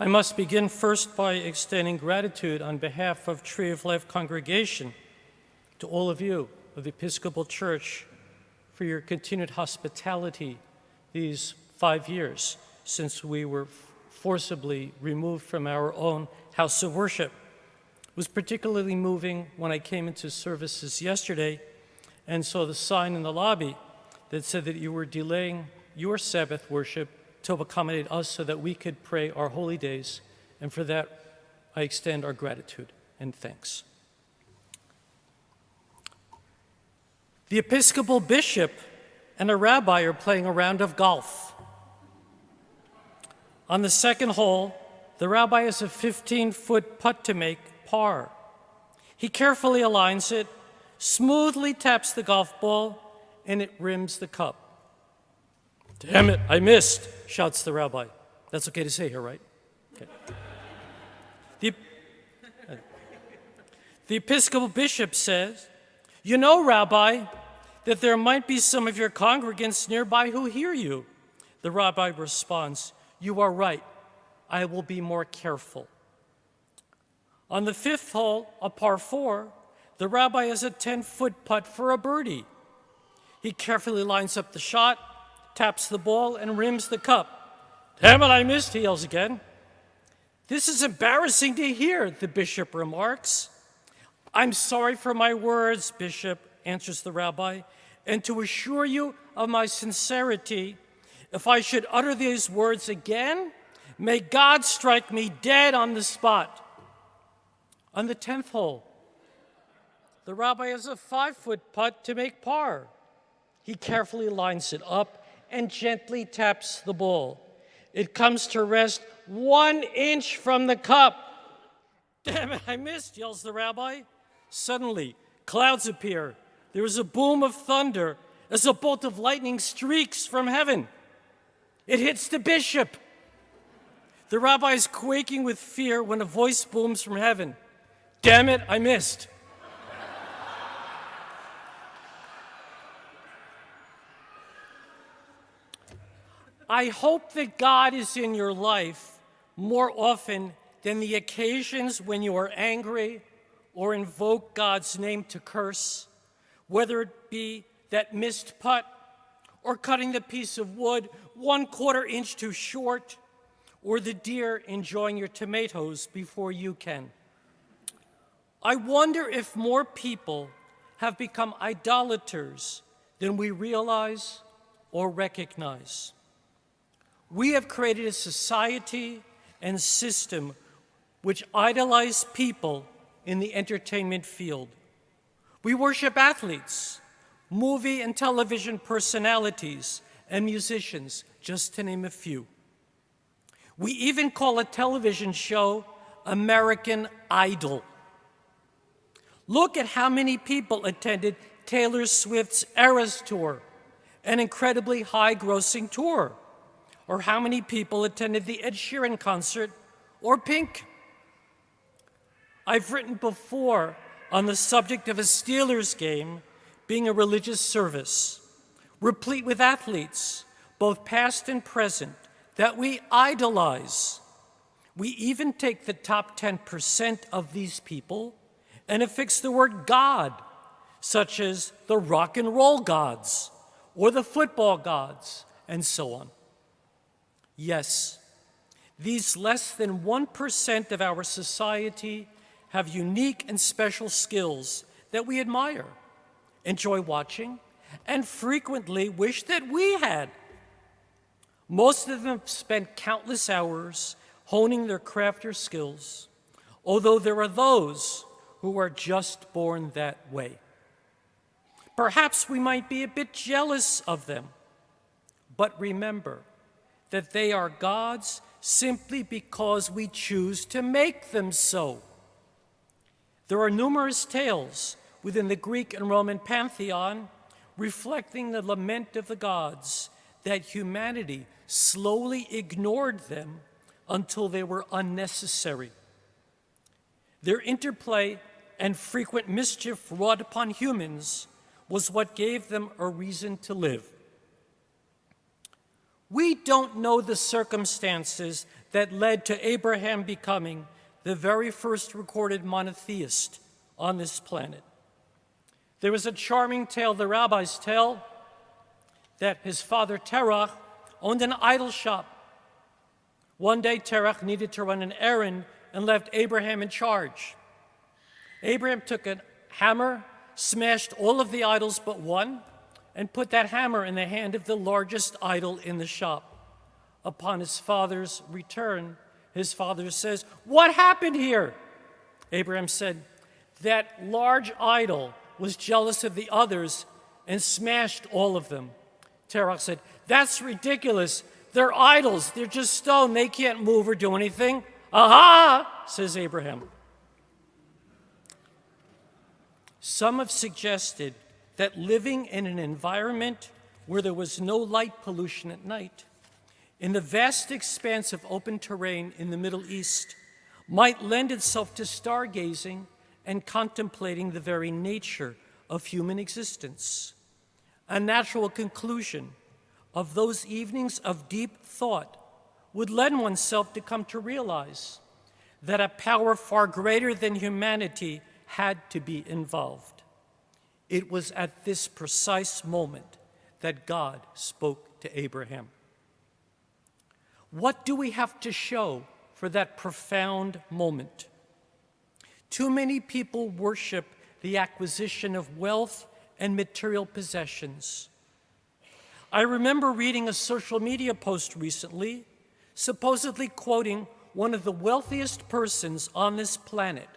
I must begin first by extending gratitude on behalf of Tree of Life congregation to all of you of the Episcopal Church for your continued hospitality these 5 years since we were forcibly removed from our own house of worship. It was particularly moving when I came into services yesterday and saw the sign in the lobby that said that you were delaying your Sabbath worship to accommodate us so that we could pray our holy days. And for that, I extend our gratitude and thanks. The Episcopal bishop and a rabbi are playing a round of golf. On the second hole, the rabbi has a 15-foot putt to make par. He carefully aligns it, smoothly taps the golf ball, and it rims the cup. "Damn it, I missed," shouts the rabbi. That's okay to say here, right? Okay. The Episcopal bishop says, "You know, Rabbi, that there might be some of your congregants nearby who hear you." The rabbi responds, "You are right. I will be more careful." On the fifth hole, a par 4, the rabbi has a 10-foot putt for a birdie. He carefully lines up the shot, taps the ball, and rims the cup. "Damn it, I missed," he yells again. "This is embarrassing to hear," the bishop remarks. "I'm sorry for my words, Bishop," answers the rabbi, "and to assure you of my sincerity, if I should utter these words again, may God strike me dead on the spot." On the 10th hole, the rabbi has a 5-foot putt to make par. He carefully lines it up and gently taps the ball. It comes to rest 1 inch from the cup. "Damn it, I missed," yells the rabbi. Suddenly, clouds appear. There is a boom of thunder as a bolt of lightning streaks from heaven. It hits the bishop. The rabbi is quaking with fear when a voice booms from heaven. "Damn it, I missed." I hope that God is in your life more often than the occasions when you are angry or invoke God's name to curse, whether it be that missed putt or cutting the piece of wood 1/4 inch too short, or the deer enjoying your tomatoes before you can. I wonder if more people have become idolaters than we realize or recognize. We have created a society and system which idolize people in the entertainment field. We worship athletes, movie and television personalities, and musicians, just to name a few. We even call a television show American Idol. Look at how many people attended Taylor Swift's Eras Tour, an incredibly high-grossing tour. Or how many people attended the Ed Sheeran concert or Pink. I've written before on the subject of a Steelers game being a religious service, replete with athletes, both past and present, that we idolize. We even take the top 10% of these people and affix the word God, such as the rock and roll gods or the football gods, and so on. Yes, these less than 1% of our society have unique and special skills that we admire, enjoy watching, and frequently wish that we had. Most of them spend countless hours honing their craft or skills, although there are those who are just born that way. Perhaps we might be a bit jealous of them, but remember that they are God's simply because we choose to make them so. There are numerous tales within the Greek and Roman pantheon reflecting the lament of the gods that humanity slowly ignored them until they were unnecessary. Their interplay and frequent mischief wrought upon humans was what gave them a reason to live. We don't know the circumstances that led to Abraham becoming the very first recorded monotheist on this planet. There is a charming tale the rabbis tell that his father Terach owned an idol shop. One day Terach needed to run an errand and left Abraham in charge. Abraham took a hammer, smashed all of the idols but one, and put that hammer in the hand of the largest idol in the shop. Upon his father's return, his father says, "What happened here?" Abraham said, "That large idol was jealous of the others and smashed all of them." Terach said, "That's ridiculous. They're idols. They're just stone. They can't move or do anything." "Aha," says Abraham. Some have suggested that living in an environment where there was no light pollution at night, in the vast expanse of open terrain in the Middle East, might lend itself to stargazing and contemplating the very nature of human existence. A natural conclusion of those evenings of deep thought would lend oneself to come to realize that a power far greater than humanity had to be involved. It was at this precise moment that God spoke to Abraham. What do we have to show for that profound moment? Too many people worship the acquisition of wealth and material possessions. I remember reading a social media post recently, supposedly quoting one of the wealthiest persons on this planet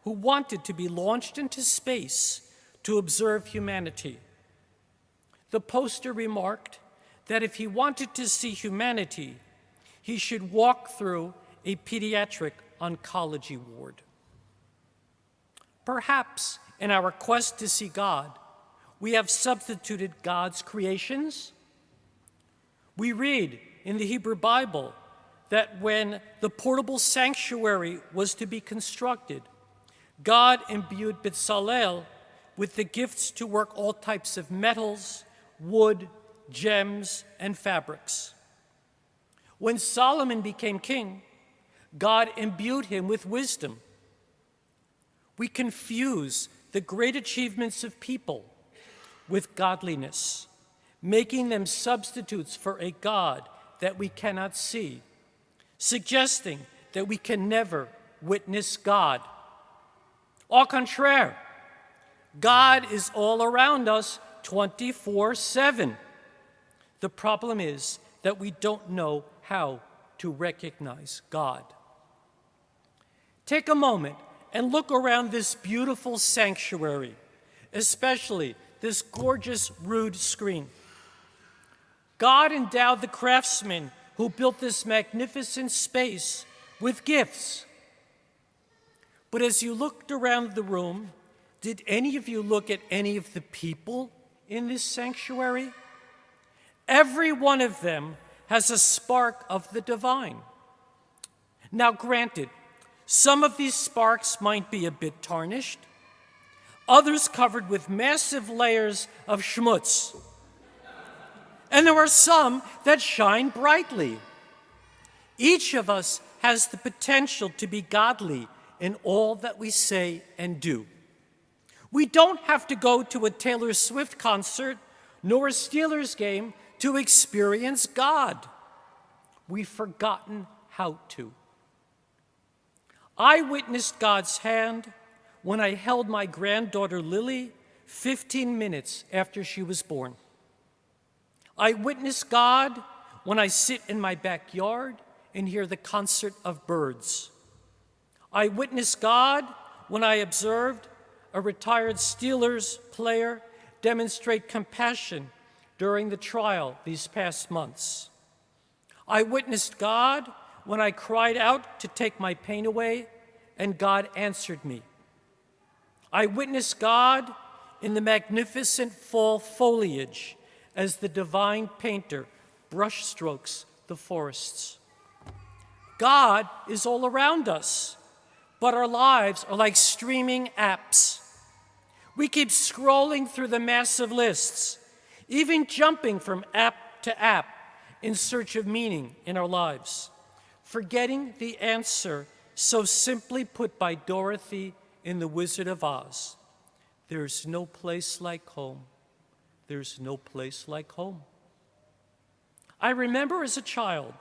who wanted to be launched into space to observe humanity. The poster remarked that if he wanted to see humanity, he should walk through a pediatric oncology ward. Perhaps in our quest to see God, we have substituted God's creations. We read in the Hebrew Bible that when the portable sanctuary was to be constructed, God imbued Bezalel with the gifts to work all types of metals, wood, gems, and fabrics. When Solomon became king, God imbued him with wisdom. We confuse the great achievements of people with godliness, making them substitutes for a God that we cannot see, suggesting that we can never witness God. Au contraire, God is all around us 24/7. The problem is that we don't know how to recognize God. Take a moment and look around this beautiful sanctuary, especially this gorgeous rood screen. God endowed the craftsmen who built this magnificent space with gifts. But as you looked around the room, did any of you look at any of the people in this sanctuary? Every one of them has a spark of the divine. Now, granted, some of these sparks might be a bit tarnished, others covered with massive layers of schmutz, and there are some that shine brightly. Each of us has the potential to be godly in all that we say and do. We don't have to go to a Taylor Swift concert nor a Steelers game to experience God. We've forgotten how to. I witnessed God's hand when I held my granddaughter Lily 15 minutes after she was born. I witnessed God when I sit in my backyard and hear the concert of birds. I witnessed God when I observed a retired Steelers player demonstrate compassion during the trial these past months. I witnessed God when I cried out to take my pain away, and God answered me. I witnessed God in the magnificent fall foliage as the divine painter brushstrokes the forests. God is all around us, but our lives are like streaming apps. We keep scrolling through the massive lists, even jumping from app to app in search of meaning in our lives. forgetting the answer so simply put by Dorothy in The Wizard of Oz. There's no place like home. There's no place like home. I remember as a child,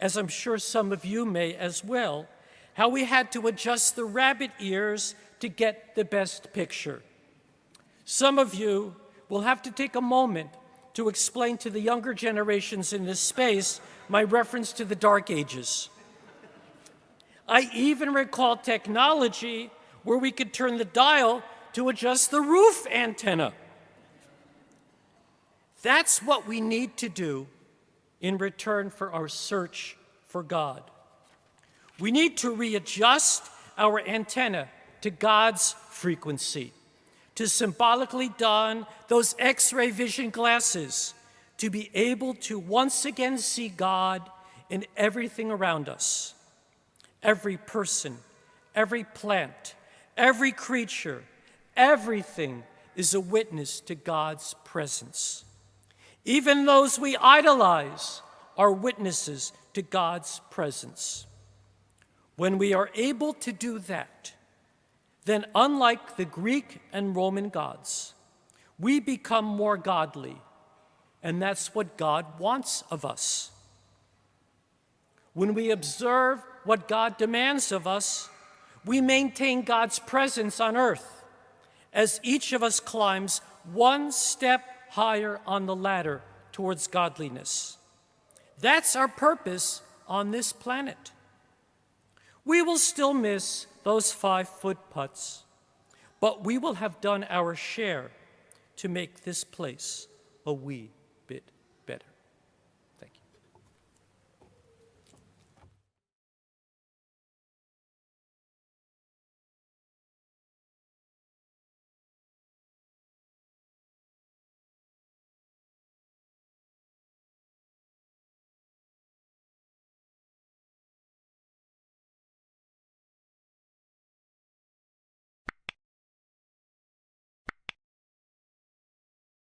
as I'm sure some of you may as well, how we had to adjust the rabbit ears to get the best picture. Some of you will have to take a moment to explain to the younger generations in this space my reference to the Dark Ages. I even recall technology where we could turn the dial to adjust the roof antenna. That's what we need to do in return for our search for God. We need to readjust our antenna to God's frequency, to symbolically don those X-ray vision glasses, to be able to once again see God in everything around us. Every person, every plant, every creature, everything is a witness to God's presence. Even those we idolize are witnesses to God's presence. When we are able to do that, then unlike the Greek and Roman gods, we become more godly, and that's what God wants of us. When we observe what God demands of us, we maintain God's presence on earth as each of us climbs one step higher on the ladder towards godliness. That's our purpose on this planet. We will still miss those 5-foot putts, but we will have done our share to make this place a we.